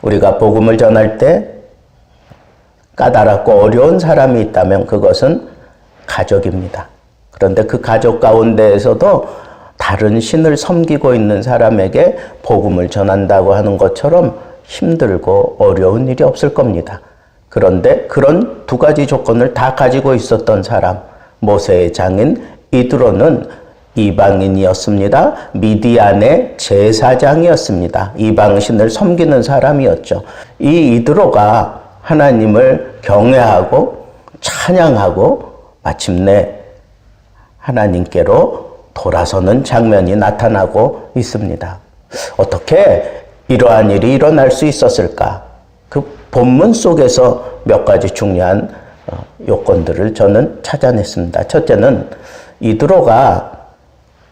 우리가 복음을 전할 때 까다롭고 어려운 사람이 있다면 그것은 가족입니다. 그런데 그 가족 가운데에서도 다른 신을 섬기고 있는 사람에게 복음을 전한다고 하는 것처럼 힘들고 어려운 일이 없을 겁니다. 그런데 그런 두 가지 조건을 다 가지고 있었던 사람, 모세의 장인 이드로는 이방인이었습니다. 미디안의 제사장이었습니다. 이방신을 섬기는 사람이었죠. 이 이드로가 하나님을 경외하고 찬양하고 마침내 하나님께로 돌아서는 장면이 나타나고 있습니다. 어떻게 이러한 일이 일어날 수 있었을까? 그 본문 속에서 몇 가지 중요한 요건들을 저는 찾아냈습니다. 첫째는 이드로가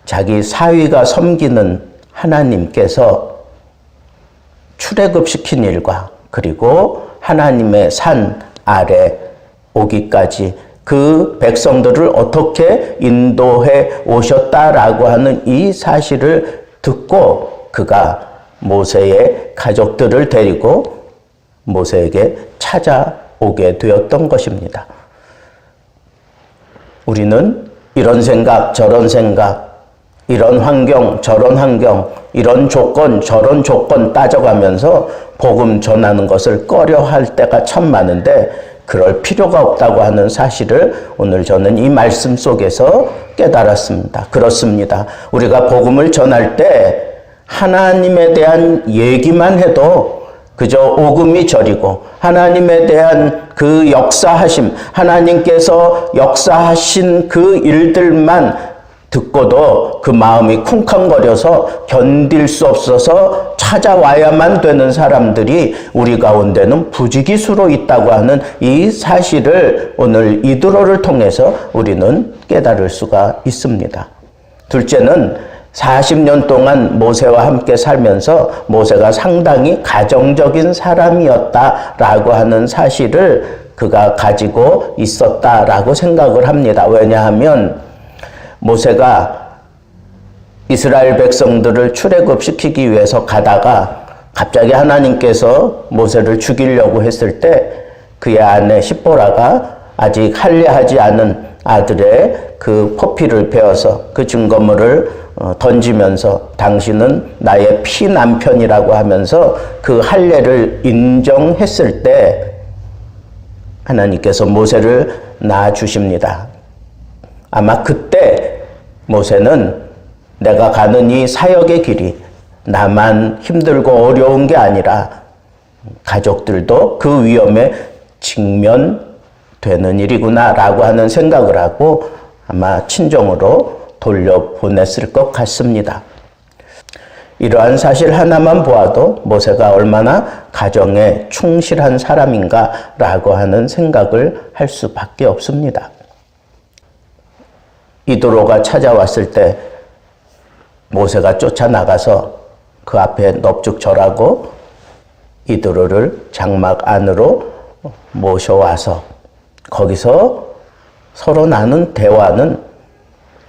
자기 사위가 섬기는 하나님께서 출애굽시킨 일과 그리고 하나님의 산 아래 오기까지 그 백성들을 어떻게 인도해 오셨다라고 하는 이 사실을 듣고 그가 모세의 가족들을 데리고 모세에게 찾아오게 되었던 것입니다. 우리는 이런 생각, 저런 생각, 이런 환경, 저런 환경, 이런 조건, 저런 조건 따져가면서 복음 전하는 것을 꺼려할 때가 참 많은데 그럴 필요가 없다고 하는 사실을 오늘 저는 이 말씀 속에서 깨달았습니다. 그렇습니다. 우리가 복음을 전할 때 하나님에 대한 얘기만 해도 그저 오금이 저리고 하나님에 대한 그 역사하심, 하나님께서 역사하신 그 일들만 듣고도 그 마음이 쿵쾅거려서 견딜 수 없어서 찾아와야만 되는 사람들이 우리 가운데는 부지기수로 있다고 하는 이 사실을 오늘 이드로를 통해서 우리는 깨달을 수가 있습니다. 둘째는 40년 동안 모세와 함께 살면서 모세가 상당히 가정적인 사람이었다라고 하는 사실을 그가 가지고 있었다라고 생각을 합니다. 왜냐하면 모세가 이스라엘 백성들을 출애굽시키기 위해서 가다가 갑자기 하나님께서 모세를 죽이려고 했을 때 그의 아내 십보라가 아직 할례하지 않은 아들의 그 포피를 베어서 그 증거물을 던지면서 당신은 나의 피남편이라고 하면서 그 할례를 인정했을 때 하나님께서 모세를 낳아주십니다. 아마 그때 모세는 내가 가는 이 사역의 길이 나만 힘들고 어려운 게 아니라 가족들도 그 위험에 직면되는 일이구나 라고 하는 생각을 하고 아마 친정으로 돌려보냈을 것 같습니다. 이러한 사실 하나만 보아도 모세가 얼마나 가정에 충실한 사람인가 라고 하는 생각을 할 수밖에 없습니다. 이드로가 찾아왔을 때 모세가 쫓아나가서 그 앞에 넙죽 절하고 이드로를 장막 안으로 모셔와서 거기서 서로 나눈 대화는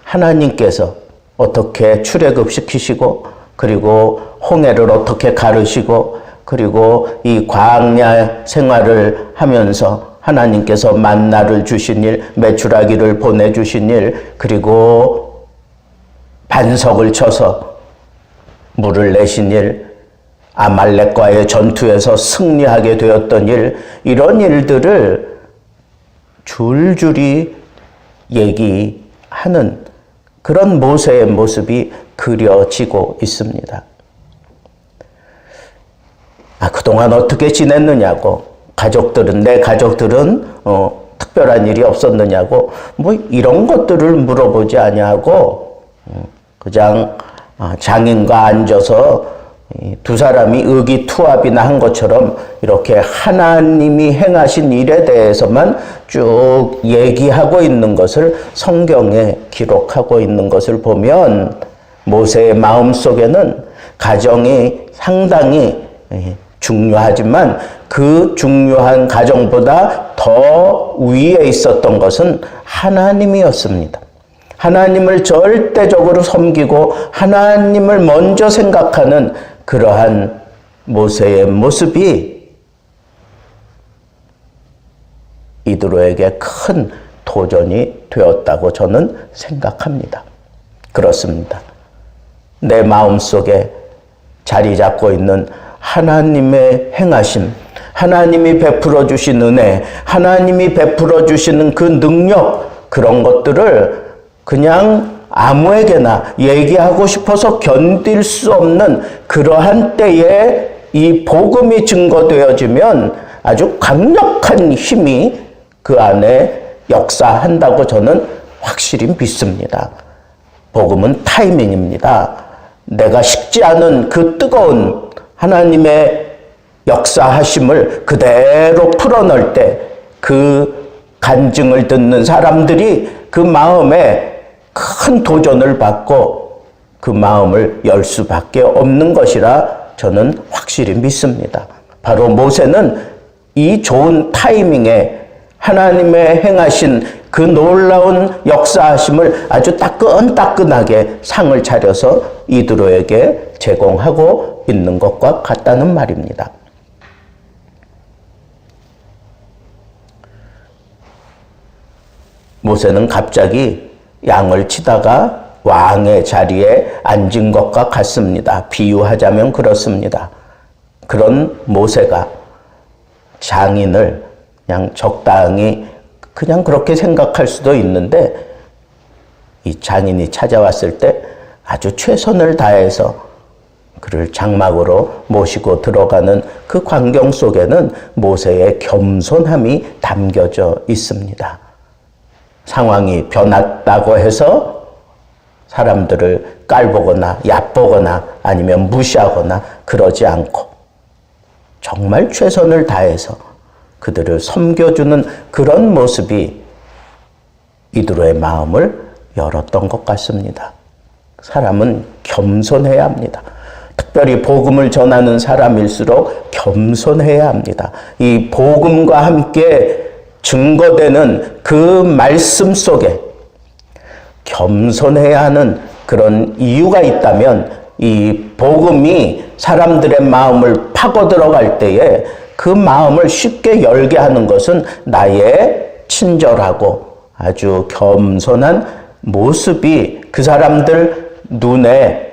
하나님께서 어떻게 출애굽시키시고 그리고 홍해를 어떻게 가르시고 그리고 이 광야 생활을 하면서 하나님께서 만나를 주신 일, 메추라기를 보내주신 일, 그리고 반석을 쳐서 물을 내신 일, 아말렉과의 전투에서 승리하게 되었던 일, 이런 일들을 줄줄이 얘기하는 그런 모세의 모습이 그려지고 있습니다. 그동안 어떻게 지냈느냐고, 내 가족들은 특별한 일이 없었느냐고 뭐 이런 것들을 물어보지 아니하고 그냥 장인과 앉아서 두 사람이 의기투합이나 한 것처럼 이렇게 하나님이 행하신 일에 대해서만 쭉 얘기하고 있는 것을 성경에 기록하고 있는 것을 보면 모세의 마음속에는 가정이 상당히 중요하지만 그 중요한 가정보다 더 위에 있었던 것은 하나님이었습니다. 하나님을 절대적으로 섬기고 하나님을 먼저 생각하는 그러한 모세의 모습이 이드로에게 큰 도전이 되었다고 저는 생각합니다. 그렇습니다. 내 마음속에 자리 잡고 있는 하나님의 행하심, 하나님이 베풀어 주신 은혜, 하나님이 베풀어 주시는 그 능력, 그런 것들을 그냥 아무에게나 얘기하고 싶어서 견딜 수 없는 그러한 때에 이 복음이 증거되어지면 아주 강력한 힘이 그 안에 역사한다고 저는 확실히 믿습니다. 복음은 타이밍입니다. 내가 식지 않은 그 뜨거운 하나님의 역사하심을 그대로 풀어넣을 때 그 간증을 듣는 사람들이 그 마음에 큰 도전을 받고 그 마음을 열 수밖에 없는 것이라 저는 확실히 믿습니다. 바로 모세는 이 좋은 타이밍에 하나님의 행하신 그 놀라운 역사하심을 아주 따끈따끈하게 상을 차려서 이드로에게 제공하고 있는 것과 같다는 말입니다. 모세는 갑자기 양을 치다가 왕의 자리에 앉은 것과 같습니다. 비유하자면 그렇습니다. 그런 모세가 장인을 그냥 적당히 그냥 그렇게 생각할 수도 있는데 이 장인이 찾아왔을 때 아주 최선을 다해서 그를 장막으로 모시고 들어가는 그 광경 속에는 모세의 겸손함이 담겨져 있습니다. 상황이 변했다고 해서 사람들을 깔보거나 얕보거나 아니면 무시하거나 그러지 않고 정말 최선을 다해서 그들을 섬겨주는 그런 모습이 이드로의 마음을 열었던 것 같습니다. 사람은 겸손해야 합니다. 특별히 복음을 전하는 사람일수록 겸손해야 합니다. 이 복음과 함께 증거되는 그 말씀 속에 겸손해야 하는 그런 이유가 있다면 이 복음이 사람들의 마음을 파고 들어갈 때에 그 마음을 쉽게 열게 하는 것은 나의 친절하고 아주 겸손한 모습이 그 사람들 눈에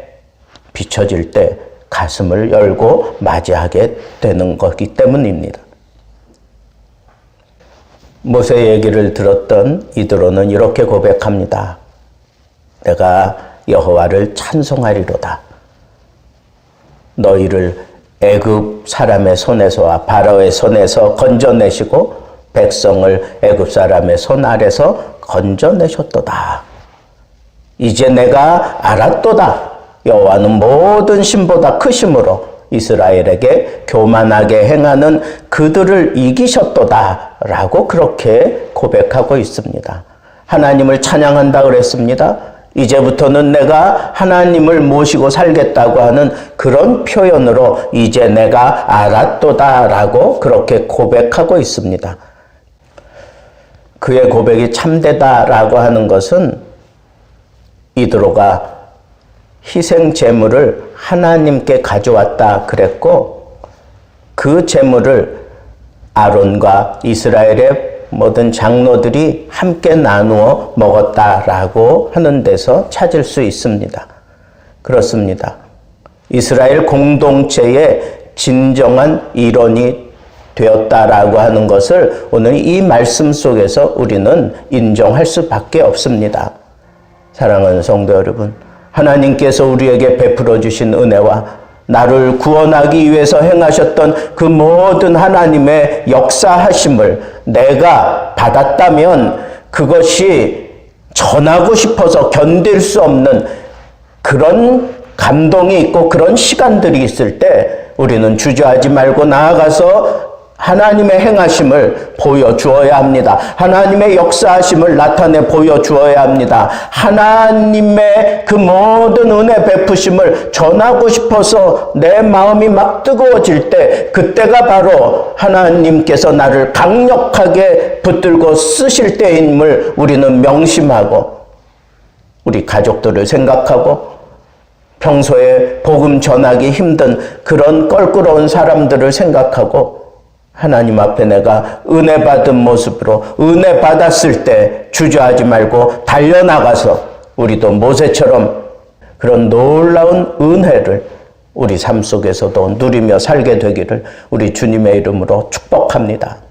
비춰질 때 가슴을 열고 맞이하게 되는 것이기 때문입니다. 모세 얘기를 들었던 이드로는 이렇게 고백합니다. 내가 여호와를 찬송하리로다. 너희를 애굽 사람의 손에서와 바로의 손에서 건져내시고 백성을 애굽 사람의 손 아래서 건져내셨도다. 이제 내가 알았도다. 여호와는 모든 신보다 크심으로 이스라엘에게 교만하게 행하는 그들을 이기셨도다 라고 그렇게 고백하고 있습니다. 하나님을 찬양한다 그랬습니다. 이제부터는 내가 하나님을 모시고 살겠다고 하는 그런 표현으로 이제 내가 알았도다 라고 그렇게 고백하고 있습니다. 그의 고백이 참되다라고 하는 것은 이드로가 희생 제물을 하나님께 가져왔다 그랬고 그 제물을 아론과 이스라엘의 모든 장로들이 함께 나누어 먹었다라고 하는 데서 찾을 수 있습니다. 그렇습니다. 이스라엘 공동체의 진정한 일원이 되었다라고 하는 것을 오늘 이 말씀 속에서 우리는 인정할 수밖에 없습니다. 사랑하는 성도 여러분, 하나님께서 우리에게 베풀어 주신 은혜와 나를 구원하기 위해서 행하셨던 그 모든 하나님의 역사하심을 내가 받았다면 그것이 전하고 싶어서 견딜 수 없는 그런 감동이 있고 그런 시간들이 있을 때 우리는 주저하지 말고 나아가서 하나님의 행하심을 보여주어야 합니다. 하나님의 역사하심을 나타내 보여주어야 합니다. 하나님의 그 모든 은혜 베푸심을 전하고 싶어서 내 마음이 막 뜨거워질 때 그때가 바로 하나님께서 나를 강력하게 붙들고 쓰실 때임을 우리는 명심하고 우리 가족들을 생각하고 평소에 복음 전하기 힘든 그런 껄끄러운 사람들을 생각하고 하나님 앞에 내가 은혜 받은 모습으로 은혜 받았을 때 주저하지 말고 달려나가서 우리도 모세처럼 그런 놀라운 은혜를 우리 삶 속에서도 누리며 살게 되기를 우리 주님의 이름으로 축복합니다.